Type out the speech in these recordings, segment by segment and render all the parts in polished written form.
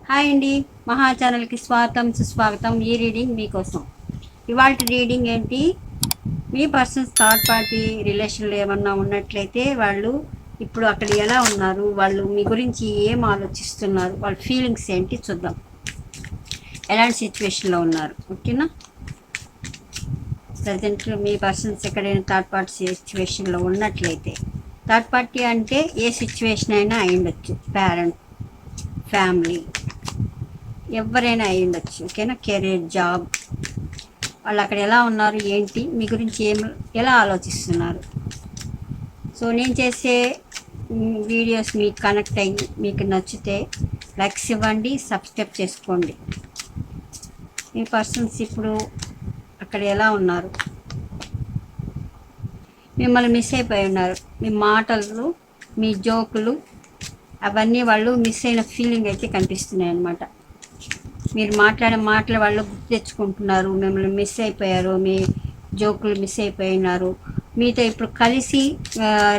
Hi అండి, మహా ఛానల్కి స్వాగతం సుస్వాగతం. ఈ రీడింగ్ మీకోసం. ఇవాళ రీడింగ్ ఏంటి, మీ పర్సన్స్ థర్డ్ పార్టీ రిలేషన్లో ఏమన్నా ఉన్నట్లయితే వాళ్ళు ఇప్పుడు అక్కడ ఎలా ఉన్నారు, వాళ్ళు మీ గురించి ఏం ఆలోచిస్తున్నారు, వాళ్ళ ఫీలింగ్స్ ఏంటి చూద్దాం. ఎలాంటి సిచ్యువేషన్లో ఉన్నారు, ఓకేనా. ప్రజెంట్లో మీ పర్సన్స్ ఎక్కడైనా థర్డ్ పార్టీ సిచ్యువేషన్లో ఉన్నట్లయితే, థర్డ్ పార్టీ అంటే ఏ సిచ్యువేషన్ అయినా అయ్యుండొచ్చు, పేరెంట్, ఫ్యామిలీ, ఎవరైనా అయి ఉండొచ్చు, ఓకేనా. కెరీర్, జాబ్, వాళ్ళు అక్కడ ఎలా ఉన్నారు, ఏంటి మీ గురించి ఎలా ఆలోచిస్తున్నారు. సో నేను చేసే వీడియోస్ మీకు కనెక్ట్ అయ్యి మీకు నచ్చితే లైక్స్ ఇవ్వండి, సబ్స్క్రైబ్ చేసుకోండి. మీ పర్సన్స్ ఇప్పుడు అక్కడ ఎలా ఉన్నారు, మిమ్మల్ని మిస్ అయిపోయి ఉన్నారు. మీ మాటలు, మీ జోకులు, అవన్నీ వాళ్ళు మిస్ అయిన ఫీలింగ్ అయితే కనిపిస్తున్నాయి అన్నమాట. మీరు మాట్లాడే మాటలు వాళ్ళు గుర్తు తెచ్చుకుంటున్నారు, మిమ్మల్ని మిస్ అయిపోయారు, మీ జోకులు మిస్ అయిపోయినారు. మీతో ఇప్పుడు కలిసి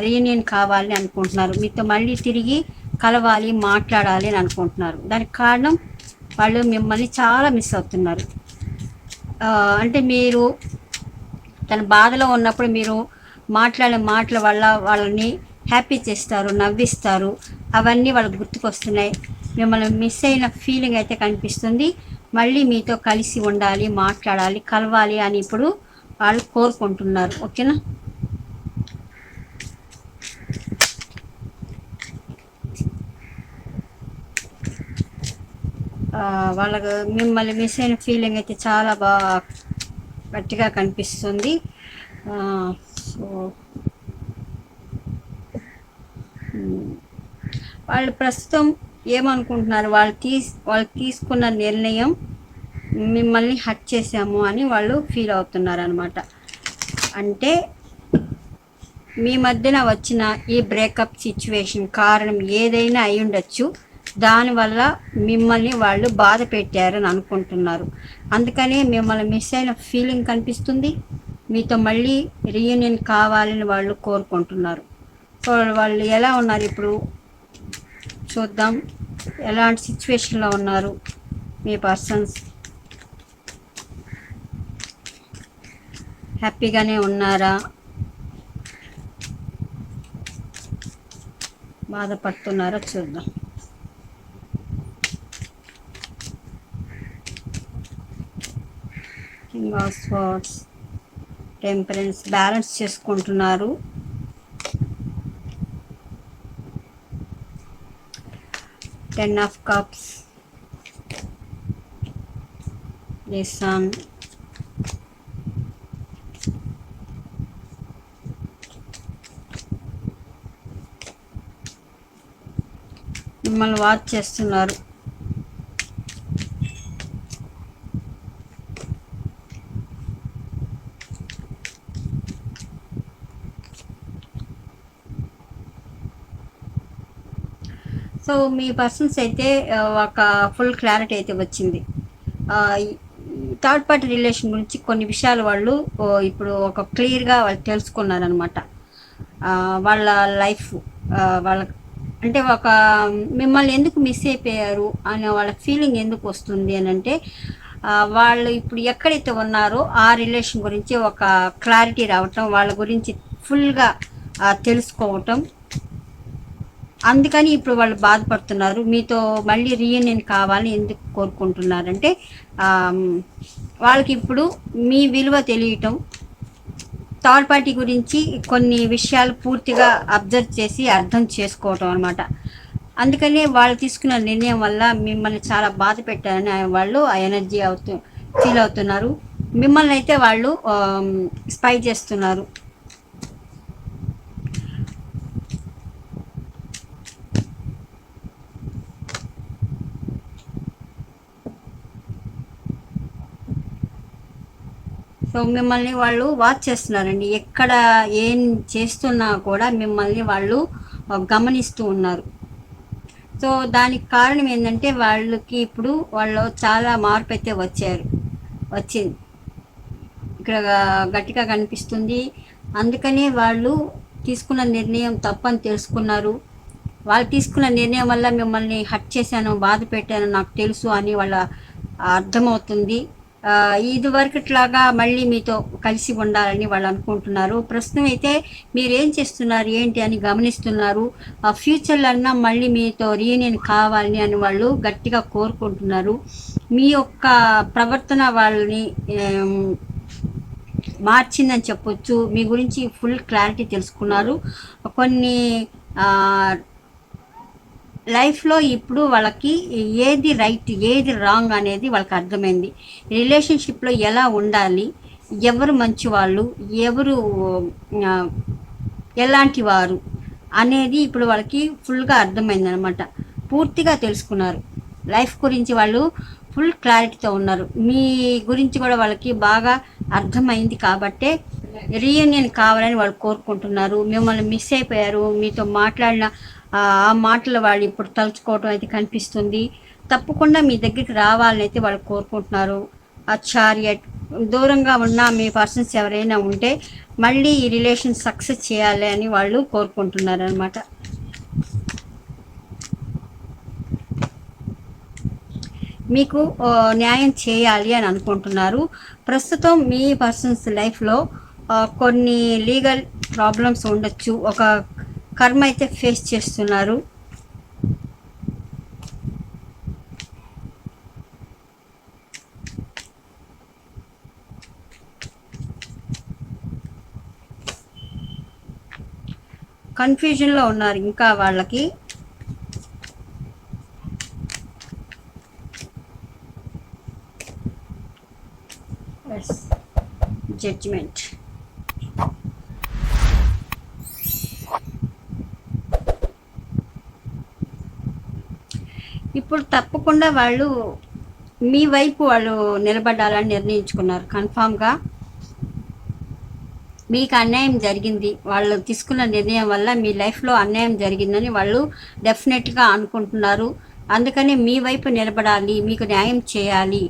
రీయూనియన్ కావాలని అనుకుంటున్నారు, మీతో మళ్ళీ తిరిగి కలవాలి, మాట్లాడాలి అని అనుకుంటున్నారు. దానికి కారణం వాళ్ళు మిమ్మల్ని చాలా మిస్ అవుతున్నారు. అంటే మీరు తన బాధలో ఉన్నప్పుడు మీరు మాట్లాడే మాటల వల్ల వాళ్ళని హ్యాపీ చేస్తారు, నవ్విస్తారు, అవన్నీ వాళ్ళకి గుర్తుకొస్తున్నాయి. మిమ్మల్ని మిస్ అయిన ఫీలింగ్ అయితే కనిపిస్తుంది. మళ్ళీ మీతో కలిసి ఉండాలి, మాట్లాడాలి, కలవాలి అని ఇప్పుడు వాళ్ళు కోరుకుంటున్నారు, ఓకేనా. వాళ్ళకు మిమ్మల్ని మిస్ అయిన ఫీలింగ్ అయితే చాలా బాగా గట్టిగా కనిపిస్తుంది. సో వాళ్ళు ప్రస్తుతం ఏమనుకుంటున్నారు, వాళ్ళు తీసుకున్న నిర్ణయం మిమ్మల్ని హర్ట్ చేశాము అని వాళ్ళు ఫీల్ అవుతున్నారు అనమాట. అంటే మీ మధ్యన వచ్చిన ఈ బ్రేకప్ సిచ్యువేషన్ కారణం ఏదైనా అయి ఉండొచ్చు, దానివల్ల మిమ్మల్ని వాళ్ళు బాధ పెట్టారని అనుకుంటున్నారు. అందుకని మిమ్మల్ని మిస్ అయిన ఫీలింగ్ కనిపిస్తుంది. మీతో మళ్ళీ రీయూనియన్ కావాలని వాళ్ళు కోరుకుంటున్నారు. సో వాళ్ళు ఎలా ఉన్నారు ఇప్పుడు చూద్దాం. ఎలాంటి సిచ్యువేషన్లో ఉన్నారు మీ పర్సన్స్. హ్యాపీగానే ఉన్నారా, బాధపడుతున్నారా చూద్దాం. King of swords, temperance, balance చేసుకుంటున్నారు. Ten of cups, the sun, మిమ్మల్ని వాచ్ చేస్తున్నారు. సో మీ పర్సన్స్ అయితే ఒక ఫుల్ క్లారిటీ అయితే వచ్చింది. థర్డ్ పార్టీ రిలేషన్ గురించి కొన్ని విషయాలు వాళ్ళు ఇప్పుడు ఒక క్లియర్గా వాళ్ళు తెలుసుకున్నారనమాట. వాళ్ళ లైఫ్, వాళ్ళ అంటే ఒక మిమ్మల్ని ఎందుకు మిస్ అయిపోయారు అనే వాళ్ళ ఫీలింగ్ ఎందుకు వస్తుంది అని అంటే, వాళ్ళు ఇప్పుడు ఎక్కడైతే ఉన్నారో ఆ రిలేషన్ గురించి ఒక క్లారిటీ రావటం, వాళ్ళ గురించి ఫుల్గా తెలుసుకోవటం. అందుకని ఇప్పుడు వాళ్ళు బాధపడుతున్నారు. మీతో మళ్ళీ రీయూనియన్ కావాలని ఎందుకు కోరుకుంటున్నారంటే, వాళ్ళకి ఇప్పుడు మీ విలువ తెలియటం, థర్డ్ పార్టీ గురించి కొన్ని విషయాలు పూర్తిగా అబ్జర్వ్ చేసి అర్థం చేసుకోవటం అనమాట. అందుకని వాళ్ళు తీసుకున్న నిర్ణయం వల్ల మిమ్మల్ని చాలా బాధ పెట్టారని వాళ్ళు ఆ ఎనర్జీ ఫీల్ అవుతున్నారు. మిమ్మల్ని అయితే వాళ్ళు స్పై చేస్తున్నారు. సో మిమ్మల్ని వాళ్ళు వాచ్ చేస్తున్నారండి. ఎక్కడ ఏం చేస్తున్నా కూడా మిమ్మల్ని వాళ్ళు గమనిస్తూ ఉన్నారు. సో దానికి కారణం ఏంటంటే, వాళ్ళకి ఇప్పుడు వాళ్ళు చాలా మార్పు అయితే వచ్చింది ఇక్కడ గట్టిగా కనిపిస్తుంది. అందుకని వాళ్ళు తీసుకున్న నిర్ణయం తప్పని తెలుసుకున్నారు. వాళ్ళు తీసుకున్న నిర్ణయం వల్ల మిమ్మల్ని హర్ట్ చేశాను, బాధ పెట్టాను, నాకు తెలుసు అని వాళ్ళ అర్థమవుతుంది. ఇది వరకట్లాగా మళ్ళీ మీతో కలిసి ఉండాలని వాళ్ళు అనుకుంటున్నారు. ప్రస్తుతం అయితే మీరేం చేస్తున్నారు ఏంటి అని గమనిస్తున్నారు. ఫ్యూచర్లో అన్నా మళ్ళీ మీతో రీయూనియన్ కావాలని అని వాళ్ళు గట్టిగా కోరుకుంటున్నారు. మీ యొక్క ప్రవర్తన వాళ్ళని మార్చిందని చెప్పొచ్చు. మీ గురించి ఫుల్ క్లారిటీ తెలుసుకున్నారు. కొన్ని లైఫ్లో ఇప్పుడు వాళ్ళకి ఏది రైట్ ఏది రాంగ్ అనేది వాళ్ళకి అర్థమైంది. రిలేషన్షిప్లో ఎలా ఉండాలి, ఎవరు మంచివాళ్ళు, ఎవరు ఎలాంటి వారు అనేది ఇప్పుడు వాళ్ళకి ఫుల్గా అర్థమైంది అనమాట. పూర్తిగా తెలుసుకున్నారు. లైఫ్ గురించి వాళ్ళు ఫుల్ క్లారిటీతో ఉన్నారు. మీ గురించి కూడా వాళ్ళకి బాగా అర్థమైంది కాబట్టే రీయూనియన్ కావాలని వాళ్ళు కోరుకుంటున్నారు. మిమ్మల్ని మిస్ అయిపోయారు. మీతో మాట్లాడిన ఆ మాటలు వాళ్ళు ఇప్పుడు తలుచుకోవటం అయితే కనిపిస్తుంది. తప్పకుండా మీ దగ్గరికి రావాలని అయితే వాళ్ళు కోరుకుంటున్నారు. ఆ చారియట్ దూరంగా ఉన్న మీ పర్సన్స్ ఎవరైనా ఉంటే మళ్ళీ ఈ రిలేషన్ సక్సెస్ చేయాలి అని వాళ్ళు కోరుకుంటున్నారు అనమాట. మీకు న్యాయం చేయాలి అని అనుకుంటున్నారు. ప్రస్తుతం మీ పర్సన్స్ లైఫ్లో కొన్ని లీగల్ ప్రాబ్లమ్స్ ఉండొచ్చు. ఒక కర్మ అయితే ఫేస్ చేస్తున్నారు. కన్ఫ్యూజన్లో ఉన్నారు ఇంకా వాళ్ళకి. జడ్జిమెంట్. ఇప్పుడు తప్పకుండా వాళ్ళు మీ వైపు వాళ్ళు నిలబడాలని నిర్ణయించుకున్నారు. కన్ఫామ్గా మీకు అన్యాయం జరిగింది, వాళ్ళు తీసుకున్న నిర్ణయం వల్ల మీ లైఫ్లో అన్యాయం జరిగిందని వాళ్ళు డెఫినెట్గా అనుకుంటున్నారు. అందుకని మీ వైపు నిలబడాలి, మీకు న్యాయం చేయాలి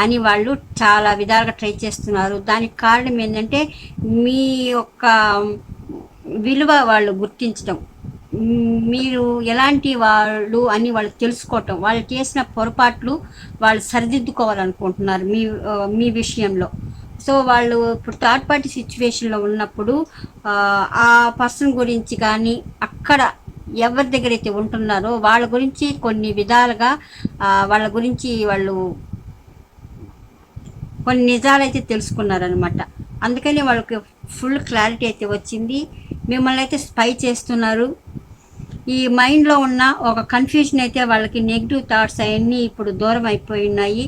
అని వాళ్ళు చాలా విధాలుగా ట్రై చేస్తున్నారు. దానికి కారణం ఏంటంటే మీ యొక్క విలువ వాళ్ళు గుర్తించడం, మీరు ఎలాంటి వాళ్ళు అని వాళ్ళు తెలుసుకోవటం, వాళ్ళు చేసిన పొరపాట్లు వాళ్ళు సరిదిద్దుకోవాలనుకుంటున్నారు మీ విషయంలో. సో వాళ్ళు ఇప్పుడు థర్డ్ పార్టీ సిచ్యువేషన్లో ఉన్నప్పుడు ఆ పర్సన్ గురించి కానీ అక్కడ ఎవరి దగ్గర అయితే ఉంటున్నారో వాళ్ళ గురించి కొన్ని విధాలుగా వాళ్ళ గురించి వాళ్ళు కొన్ని నిజాలైతే తెలుసుకున్నారనమాట. అందుకని వాళ్ళకి ఫుల్ క్లారిటీ అయితే వచ్చింది. మిమ్మల్ని అయితే స్పై చేస్తున్నారు. ఈ మైండ్లో ఉన్న ఒక కన్ఫ్యూజన్ అయితే వాళ్ళకి, నెగిటివ్ థాట్స్ అవన్నీ ఇప్పుడు దూరం అయిపోయి ఉన్నాయి.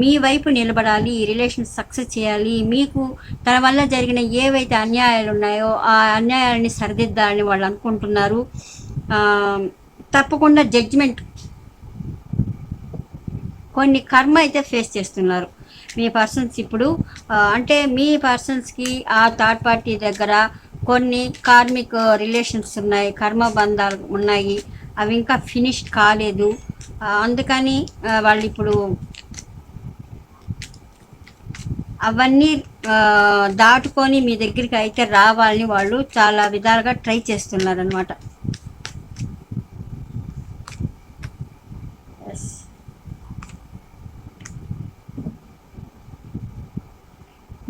మీ వైపు నిలబడాలి, ఈ రిలేషన్ సక్సెస్ చేయాలి, మీకు తన వల్ల జరిగిన ఏవైతే అన్యాయాలు ఉన్నాయో ఆ అన్యాయాలని సరిదిద్దాలని వాళ్ళు అనుకుంటున్నారు. తప్పకుండా జడ్జిమెంట్, కొన్ని కర్మ అయితే ఫేస్ చేస్తున్నారు మీ పర్సన్స్ ఇప్పుడు. అంటే మీ పర్సన్స్కి ఆ థర్డ్ పార్టీ దగ్గర కొన్ని కార్మిక్ రిలేషన్స్ ఉన్నాయి, కర్మబంధాలు ఉన్నాయి, అవి ఇంకా ఫినిష్ కాలేదు. అందుకని వాళ్ళు ఇప్పుడు అవన్నీ దాటుకొని మీ దగ్గరికి అయితే రావాలని వాళ్ళు చాలా విధాలుగా ట్రై చేస్తున్నారు అనమాట.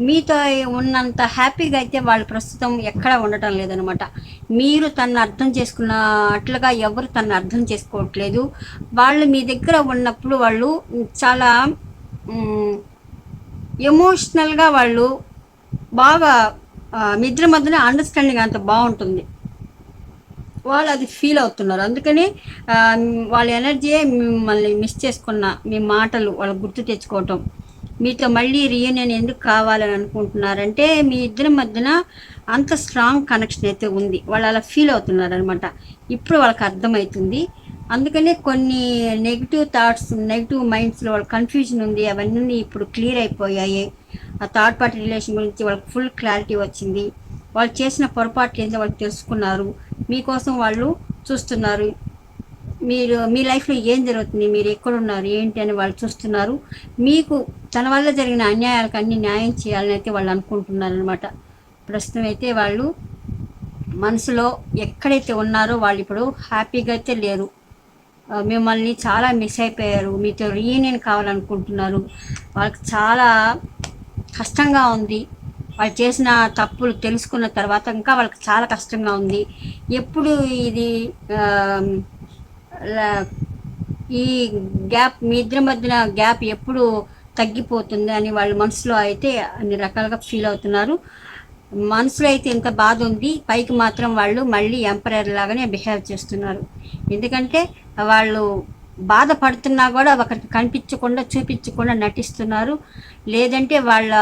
మీతో ఉన్నంత హ్యాపీగా అయితే వాళ్ళు ప్రస్తుతం ఎక్కడ ఉండటం లేదనమాట. మీరు తను అర్థం చేసుకున్నట్లుగా ఎవరు తను అర్థం చేసుకోవట్లేదు. వాళ్ళు మీ దగ్గర ఉన్నప్పుడు వాళ్ళు చాలా ఎమోషనల్గా వాళ్ళు బాగా మీ ఇద్దరి మధ్యన అండర్స్టాండింగ్ అంత బాగుంటుంది. వాళ్ళు అది ఫీల్ అవుతున్నారు. అందుకని వాళ్ళ ఎనర్జీయే మిమ్మల్ని మిస్ చేసుకున్న మీ మాటలు వాళ్ళు గుర్తు తెచ్చుకోవటం, మీతో మళ్ళీ రీయూనియన్ ఎందుకు కావాలని అనుకుంటున్నారంటే మీ ఇద్దరి మధ్యన అంత స్ట్రాంగ్ కనెక్షన్ అయితే ఉంది. వాళ్ళు అలా ఫీల్ అవుతున్నారు అనమాట. ఇప్పుడు వాళ్ళకి అర్థమవుతుంది. అందుకనే కొన్ని నెగిటివ్ థాట్స్, నెగిటివ్ మైండ్స్లో వాళ్ళ కన్ఫ్యూజన్ ఉంది, అవన్నీ ఇప్పుడు క్లియర్ అయిపోయాయి. ఆ థర్డ్ పార్టీ రిలేషన్ గురించి వాళ్ళకి ఫుల్ క్లారిటీ వచ్చింది. వాళ్ళు చేసిన పొరపాట్లు ఏంటో వాళ్ళు తెలుసుకున్నారు. మీకోసం వాళ్ళు చూస్తున్నారు. మీరు మీ లైఫ్లో ఏం జరుగుతుంది, మీరు ఎక్కడున్నారు ఏంటి అని వాళ్ళు చూస్తున్నారు. మీకు తన వల్ల జరిగిన అన్యాయాలకు అన్ని న్యాయం చేయాలని అయితే వాళ్ళు అనుకుంటున్నారు అనమాట. ప్రస్తుతం అయితే వాళ్ళు మనసులో ఎక్కడైతే ఉన్నారో వాళ్ళు ఇప్పుడు హ్యాపీగా అయితే లేరు. మిమ్మల్ని చాలా మిస్ అయిపోయారు. మీతో రీయూనియన్ కావాలనుకుంటున్నారు. వాళ్ళకి చాలా కష్టంగా ఉంది. వాళ్ళు చేసిన తప్పులు తెలుసుకున్న తర్వాత ఇంకా వాళ్ళకి చాలా కష్టంగా ఉంది. ఎప్పుడు ఇది ఈ గ్యాప్, మీ ఇద్దరి మధ్యన గ్యాప్ ఎప్పుడు తగ్గిపోతుంది అని వాళ్ళ మనసులో అయితే అన్ని రకాలుగా ఫీల్ అవుతున్నారు. మనసులో అయితే ఇంత బాధ ఉంది, పైకి మాత్రం వాళ్ళు మళ్ళీ ఎంపరర్ లాగానే బిహేవ్ చేస్తున్నారు. ఎందుకంటే వాళ్ళు బాధపడుతున్నా కూడా ఒకరికి కనిపించకుండా చూపించకుండా నటిస్తున్నారు. లేదంటే వాళ్ళ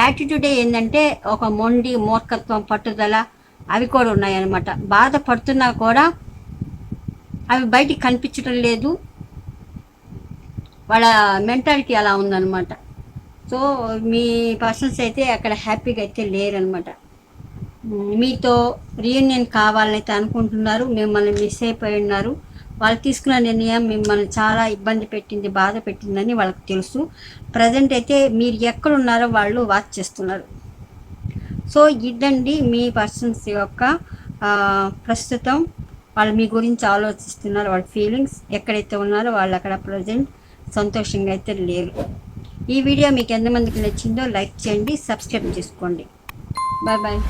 యాటిట్యూడే ఏంటంటే ఒక మొండి మూర్ఖత్వం, పట్టుదల అవి కూడా ఉన్నాయన్నమాట. బాధపడుతున్నా కూడా అవి బయటికి కనిపించడం లేదు. వాళ్ళ మెంటాలిటీ అలా ఉందన్నమాట. సో మీ పర్సన్స్ అయితే అక్కడ హ్యాపీగా అయితే లేరనమాట. మీతో రీయూనియన్ కావాలని అయితే అనుకుంటున్నారు. మిమ్మల్ని మిస్ అయిపోయి ఉన్నారు. వాళ్ళు తీసుకున్న నిర్ణయం మిమ్మల్ని చాలా ఇబ్బంది పెట్టింది, బాధ పెట్టిందని వాళ్ళకి తెలుసు. ప్రజెంట్ అయితే మీరు ఎక్కడున్నారో వాళ్ళు వాచ్ చేస్తున్నారు. సో ఇదండి మీ పర్సన్స్ యొక్క ప్రస్తుతం వాళ్ళు మీ గురించి ఆలోచిస్తున్నారు. వాళ్ళ ఫీలింగ్స్ ఎక్కడైతే ఉన్నారో వాళ్ళు అక్కడ ప్రజెంట్ సంతోషంగా అయితే లేరు. ఈ వీడియో మీకు ఎంతమందికి నచ్చిందో లైక్ చేయండి, సబ్స్క్రైబ్ చేసుకోండి. Bye bye.